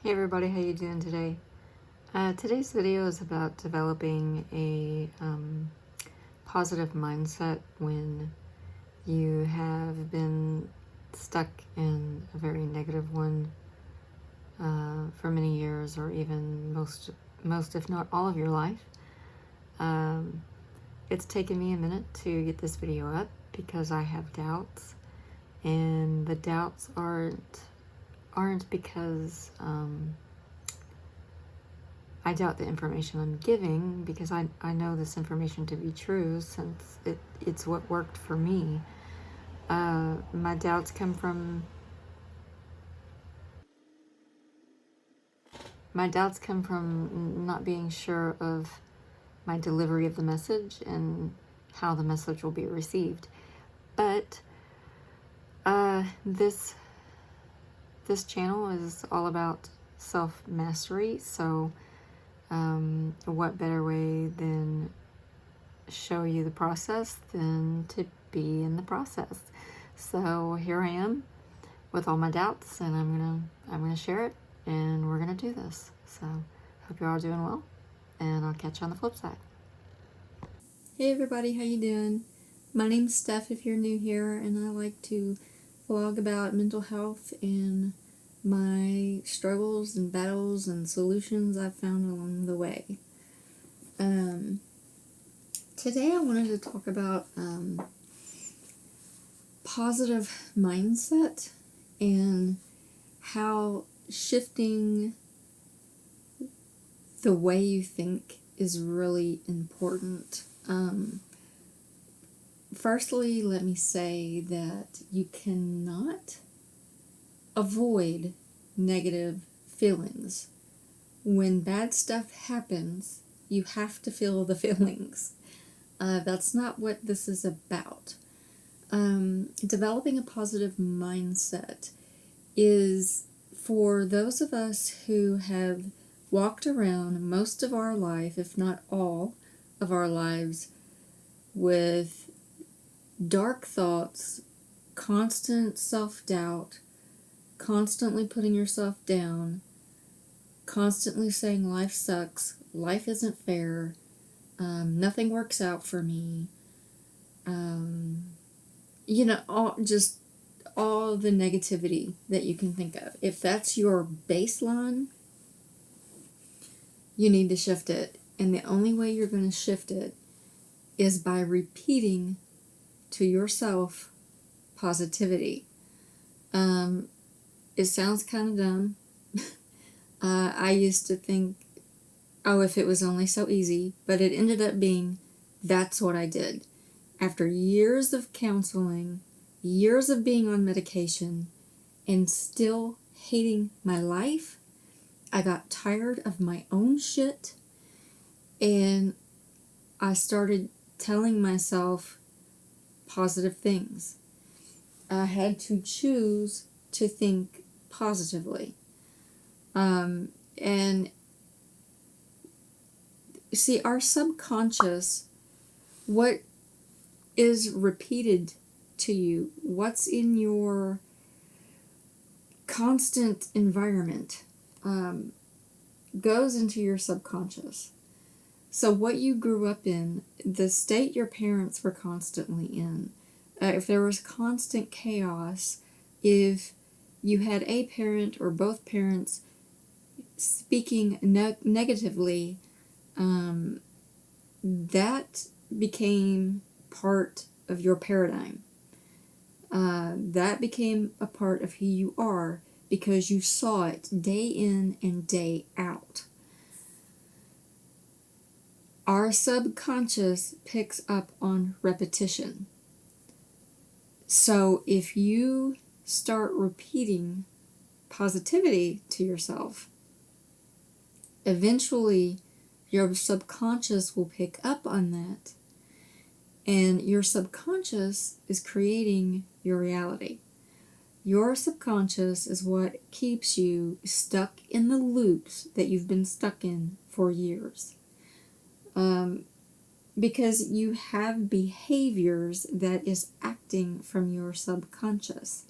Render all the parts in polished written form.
Hey everybody, how you doing today? Today's video is about developing a positive mindset when you have been stuck in a very negative one for many years, or even most if not all of your life. It's taken me a minute to get this video up because I have doubts, and the doubts aren't because I doubt the information I'm giving, because I know this information to be true since it's what worked for me. My doubts come from not being sure of my delivery of the message and how the message will be received. But this channel is all about self-mastery, so what better way than show you the process than to be in the process. So here I am with all my doubts, and I'm gonna share it, and we're gonna do this. So hope you're all doing well, and I'll catch you on the flip side. Hey everybody, how you doing? My name's Steph if you're new here, and I like to vlog about mental health and my struggles and battles and solutions I've found along the way. Today I wanted to talk about positive mindset and how shifting the way you think is really important. Firstly, let me say that you cannot avoid negative feelings. When bad stuff happens, you have to feel the feelings. That's not what this is about. Developing a positive mindset is for those of us who have walked around most of our life, if not all of our lives, with dark thoughts, constant self-doubt, constantly putting yourself down, constantly saying life sucks, life isn't fair, nothing works out for me, all the negativity that you can think of. If that's your baseline, you need to shift it. And the only way you're going to shift it is by repeating to yourself positivity. It sounds kind of dumb. I used to think, oh, if it was only so easy, but it ended up being, that's what I did. After years of counseling, years of being on medication, and still hating my life, I got tired of my own shit, and I started telling myself positive things. I had to choose to think positively. And see, our subconscious, what is repeated to you, what's in your constant environment, goes into your subconscious. So what you grew up in, the state your parents were constantly in, if there was constant chaos, if you had a parent or both parents speaking negatively, that became part of your paradigm. That became a part of who you are because you saw it day in and day out. Our subconscious picks up on repetition. So if you start repeating positivity to yourself, eventually your subconscious will pick up on that, and your subconscious is creating your reality. Your subconscious is what keeps you stuck in the loops that you've been stuck in for years. Because you have behaviors that is acting from your subconscious.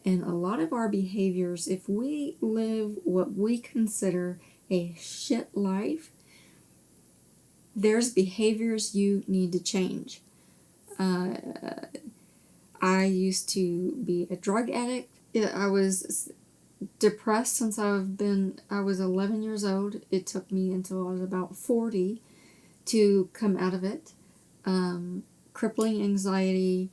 And a lot of our behaviors, if we live what we consider a shit life, there's behaviors you need to change. I used to be a drug addict. I was depressed since I was 11 years old. It took me until I was about 40 to come out of it. Crippling anxiety.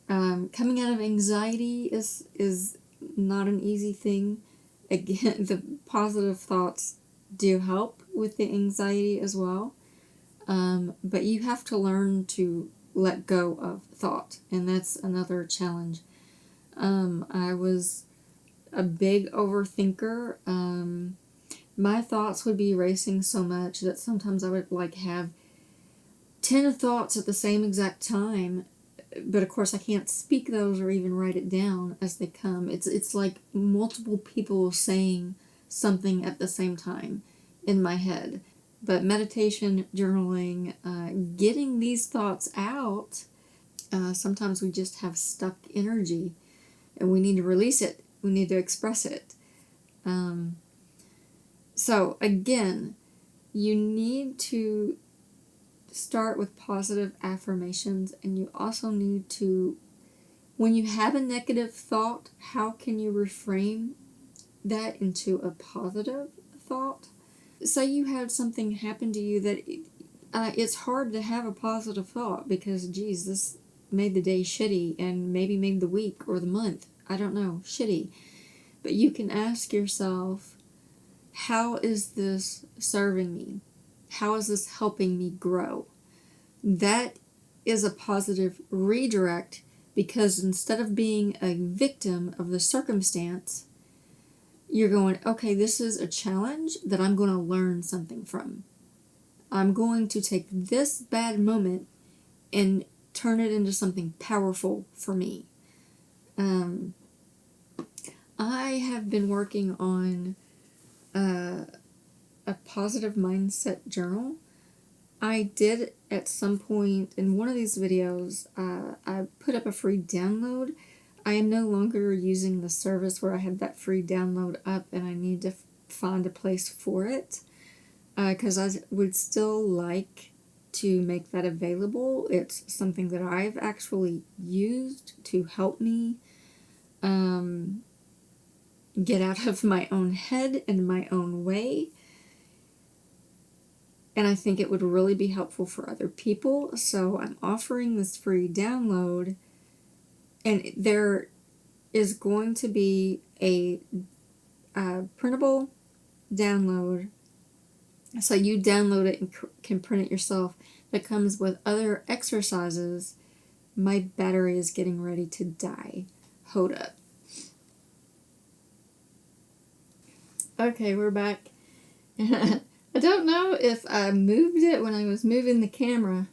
Coming out of anxiety is not an easy thing. Again, the positive thoughts do help with the anxiety as well. But you have to learn to let go of thought, and that's another challenge. I was a big overthinker. My thoughts would be racing so much that sometimes I would have 10 thoughts at the same exact time, but of course I can't speak those or even write it down as they come. It's like multiple people saying something at the same time in my head. But meditation, journaling, getting these thoughts out, sometimes we just have stuck energy and we need to release it. We need to express it. So again, you need to start with positive affirmations, and you also need to, when you have a negative thought, how can you reframe that into a positive thought? Say you had something happen to you that it's hard to have a positive thought because, geez, this made the day shitty and maybe made the week or the month, I don't know, shitty. But you can ask yourself, how is this serving me? How is this helping me grow? That is a positive redirect, because instead of being a victim of the circumstance, you're going, okay, this is a challenge that I'm going to learn something from. I'm going to take this bad moment and turn it into something powerful for me. I have been working on a positive mindset journal. I did at some point in one of these videos, I put up a free download. I am no longer using the service where I had that free download up, and I need to find a place for it, because I would still like to make that available. It's something that I've actually used to help me get out of my own head and my own way. And I think it would really be helpful for other people. So I'm offering this free download, and there is going to be a printable download. So you download it and can print it yourself. That comes with other exercises. My battery is getting ready to die. Hold up. Okay, we're back. I don't know if I moved it when I was moving the camera,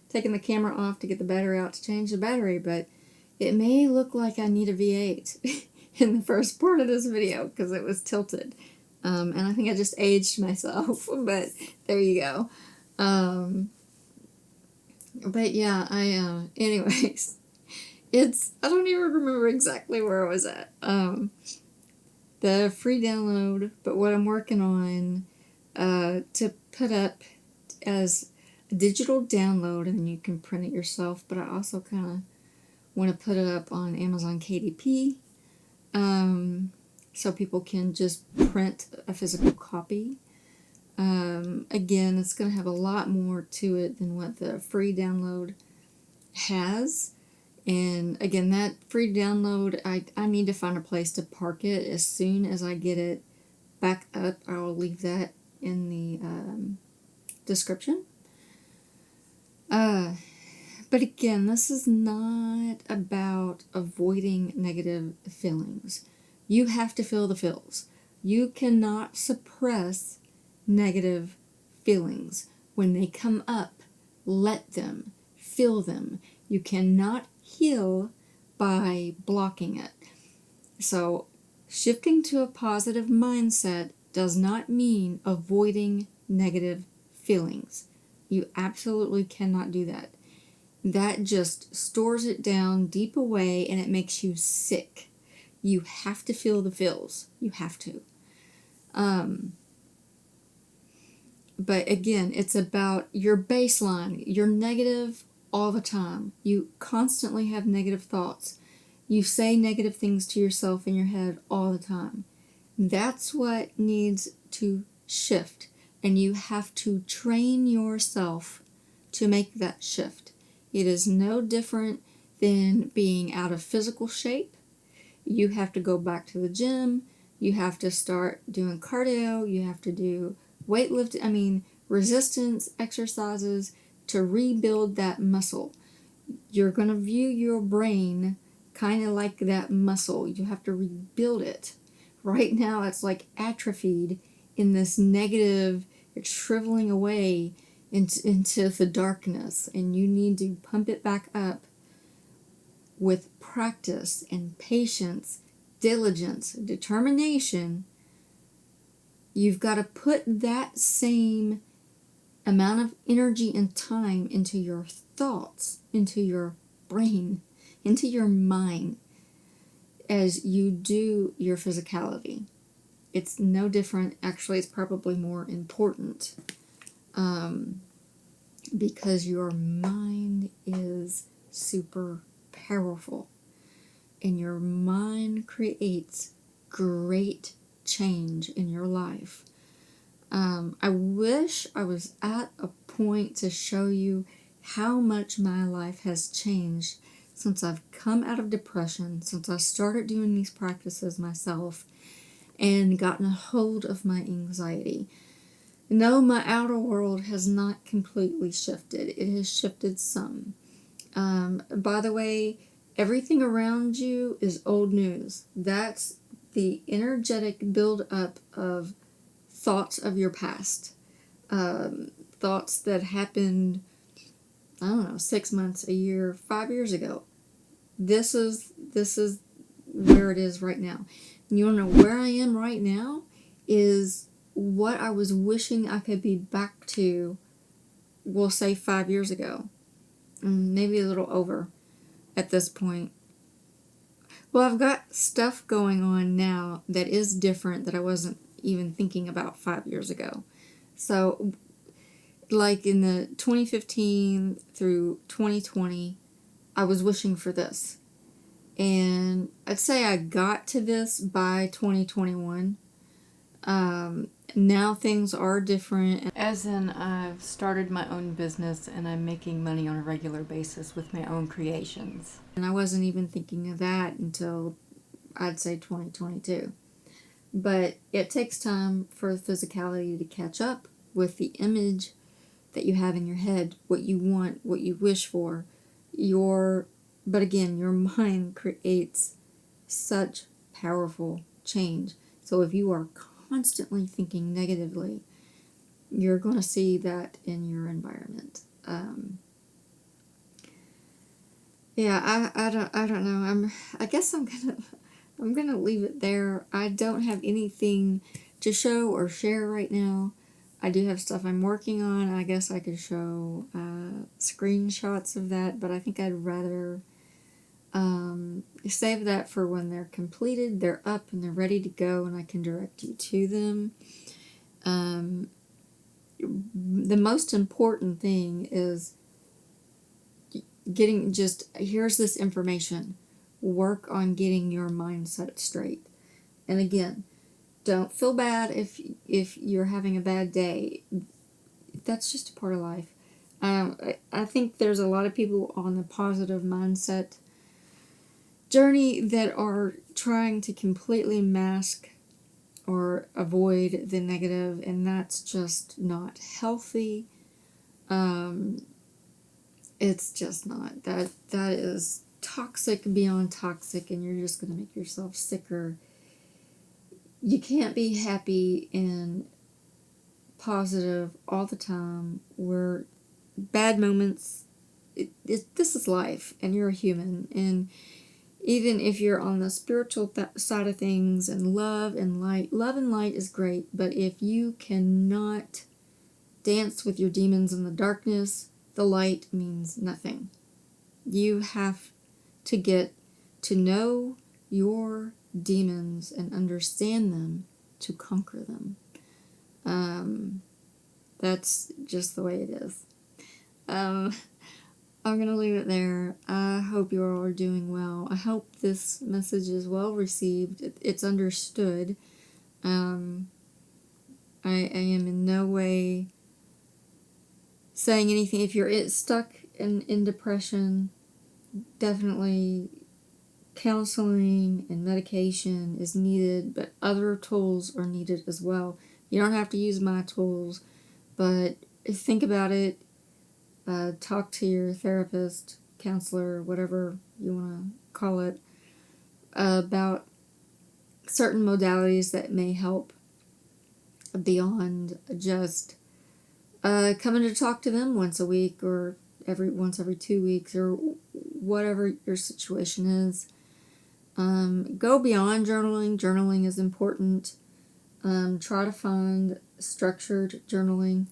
taking the camera off to get the battery out to change the battery, but it may look like I need a V8 in the first part of this video because it was tilted. And I think I just aged myself, but there you go. But yeah, anyways, I don't even remember exactly where I was at. The free download, but what I'm working on to put up as a digital download, and you can print it yourself, but I also kind of want to put it up on Amazon KDP, so people can just print a physical copy. Again, it's going to have a lot more to it than what the free download has. And again, that free download, I need to find a place to park it. As soon as I get it back up, I will leave that in the description. But again, this is not about avoiding negative feelings. You have to feel the feels. You cannot suppress negative feelings. When they come up, let them, feel them. You cannot heal by blocking it. So shifting to a positive mindset does not mean avoiding negative feelings. You absolutely cannot do that. that just stores it down deep away and it makes you sick. You have to feel the feels. You have to. But again, it's about your baseline. You're negative all the time. You constantly have negative thoughts. You say negative things to yourself in your head all the time. That's what needs to shift. And you have to train yourself to make that shift. It is no different than being out of physical shape. You have to go back to the gym. You have to start doing cardio. You have to do weightlifting, resistance exercises to rebuild that muscle. You're going to view your brain kind of like that muscle. You have to rebuild it. Right now, it's like atrophied in this negative, it's shriveling away into the darkness, and you need to pump it back up with practice and patience, diligence, determination. You've got to put that same amount of energy and time into your thoughts, into your brain, into your mind as you do your physicality. It's no different. Actually, it's probably more important because your mind is super powerful and your mind creates great change in your life. I wish I was at a point to show you how much my life has changed since I've come out of depression, since I started doing these practices myself and gotten a hold of my anxiety. No, my outer world has not completely shifted. It has shifted some. By the way, everything around you is old news. That's the energetic build-up of thoughts of your past. Thoughts that happened, 6 months, a year, 5 years ago. This is where it is right now. And you want to know where I am right now is what I was wishing I could be back to, we'll say 5 years ago. Maybe a little over at this point. Well, I've got stuff going on now that is different that I wasn't even thinking about 5 years ago. So, like in the 2015 through 2020, I was wishing for this. And I'd say I got to this by 2021. Now things are different. As in, I've started my own business and I'm making money on a regular basis with my own creations. And I wasn't even thinking of that until, I'd say, 2022. But it takes time for the physicality to catch up with the image that you have in your head, what you want, what you wish for. But again, your mind creates such powerful change. So if you are constantly thinking negatively, you're going to see that in your environment. I don't know. I guess I'm gonna leave it there. I don't have anything to show or share right now. I do have stuff I'm working on. I guess I could show screenshots of that, but I think I'd rather save that for when they're completed, they're up, and they're ready to go, and I can direct you to them. The most important thing is here's this information. Work on getting your mindset straight. And again, don't feel bad if you're having a bad day. That's just a part of life. I think there's a lot of people on the positive mindset journey that are trying to completely mask or avoid the negative, and that's just not healthy. It's just not. That is toxic beyond toxic, and you're just going to make yourself sicker. You can't be happy and positive all the time. We're bad moments. This is life, and you're a human, and even if you're on the spiritual side of things and love and light is great, but if you cannot dance with your demons in the darkness, the light means nothing. You have to get to know your demons and understand them to conquer them. That's just the way it is. I'm going to leave it there. I hope you all are doing well. I hope this message is well received. It's understood. I am in no way saying anything. If you're stuck in depression, definitely counseling and medication is needed, but other tools are needed as well. You don't have to use my tools, but think about it. Talk to your therapist, counselor, whatever you want to call it, about certain modalities that may help beyond just coming to talk to them once a week or once every 2 weeks or whatever your situation is. Go beyond journaling. Journaling is important. Try to find structured journaling,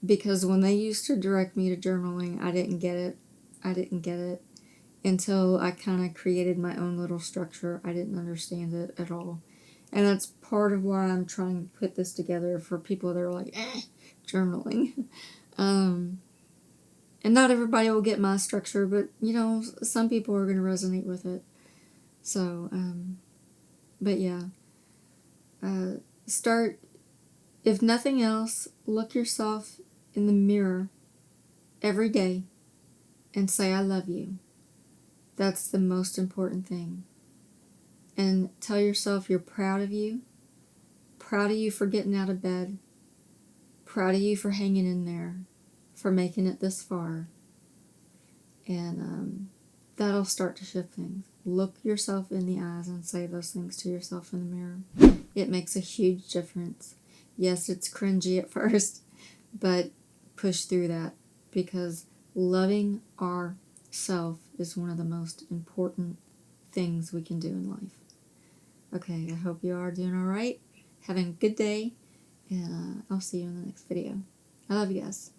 because when they used to direct me to journaling, I didn't get it. I didn't get it until I kind of created my own little structure. I didn't understand it at all. And that's part of why I'm trying to put this together for people that are like, journaling. And not everybody will get my structure, but, some people are going to resonate with it. So, but yeah. Start, if nothing else, look yourself in the mirror every day and say, I love you. That's the most important thing. And tell yourself you're proud of you for getting out of bed, proud of you for hanging in there, for making it this far. And that'll start to shift things. Look yourself in the eyes and say those things to yourself in the mirror. It makes a huge difference. Yes, it's cringy at first, but push through that, because loving ourself is one of the most important things we can do in life. Okay, I hope you are doing all right, having a good day, and I'll see you in the next video. I love you guys.